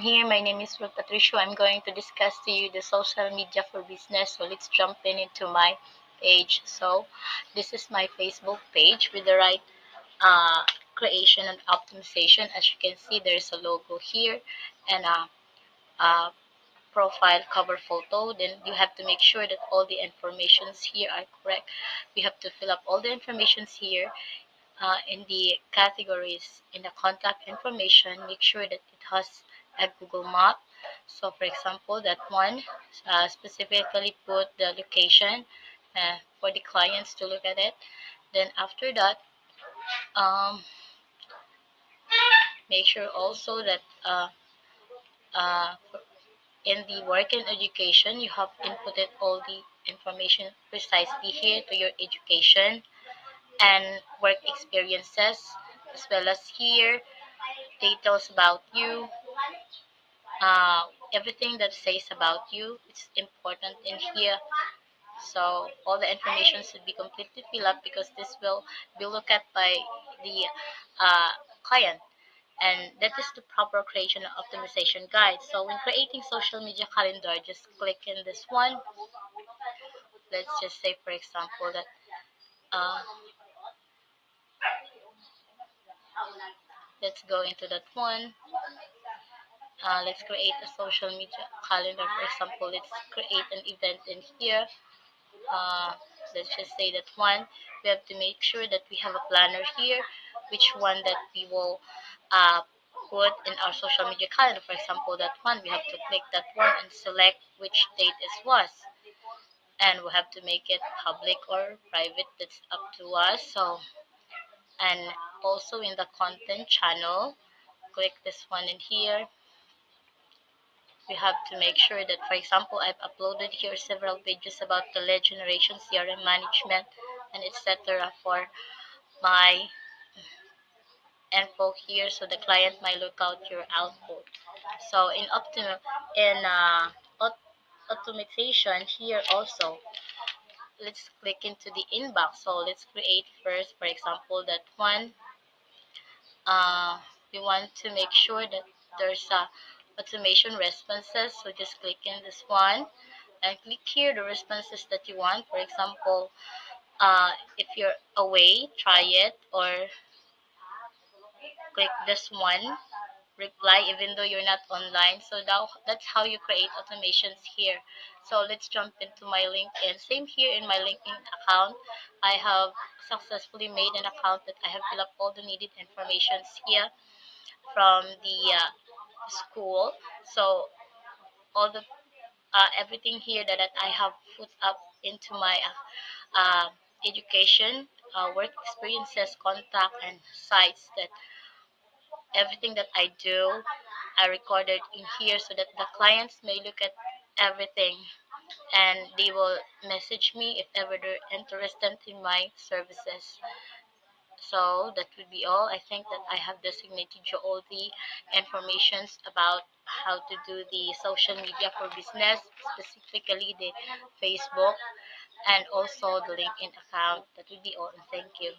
Here, my name is Ruth Patricio. I'm going to discuss to you the social media for business. So let's jump into my page. So this is my Facebook page with the right uh, creation and optimization. As you can see, there's a logo here and a profile cover photo. Then you have to make sure that all the informations here are correct. We have to fill up all the informations here in the categories in the contact information. Make sure that it has a Google map. So for example, that one specifically put the location for the clients to look at it. Then after that, um, make sure also that uh, in the work and education, you have inputted all the information precisely here to your education and work experiences, as well as here details about you, uh, everything that says about you is important in here. So all the information should be completely filled up because this will be looked at by the client. And that is the proper creation and optimization guide. So when creating social media calendar, just click in this one. Let's just say, for example, that uh, let's go into that one. Let's create a social media calendar. For example, let's create an event in here. uh, let's just say that one, we have to make sure that we have a planner here, which one that we will uh, put in our social media calendar. For example, that one, we have to click that one and select which date it was. And we have to make it public or private, that's up to us. So, and also in the content channel, click this one in here. We have to make sure that, for example, I've uploaded here several pages about the lead generation, CRM management, and etc. for my info here, so the client might look out your output. So in automation here also, let's click into the inbox. So let's create first, for example, that one. Uh, we want to make sure that there's a automation responses. So just click in this one and click here the responses that you want. For example, if you're away, try it, or click this one, reply even though you're not online. So that's how you create automations here. So let's jump into my LinkedIn. Same here in my LinkedIn account. I have successfully made an account that I have filled up all the needed informations here from the school. So all the everything here that I have put up into my education, work experiences, contact, and sites, that everything that I do, I recorded in here so that the clients may look at everything and they will message me if ever they're interested in my services. So that would be all. I think that I have designated you all the informations about how to do the social media for business, specifically the Facebook and also the LinkedIn account. That would be all. And thank you.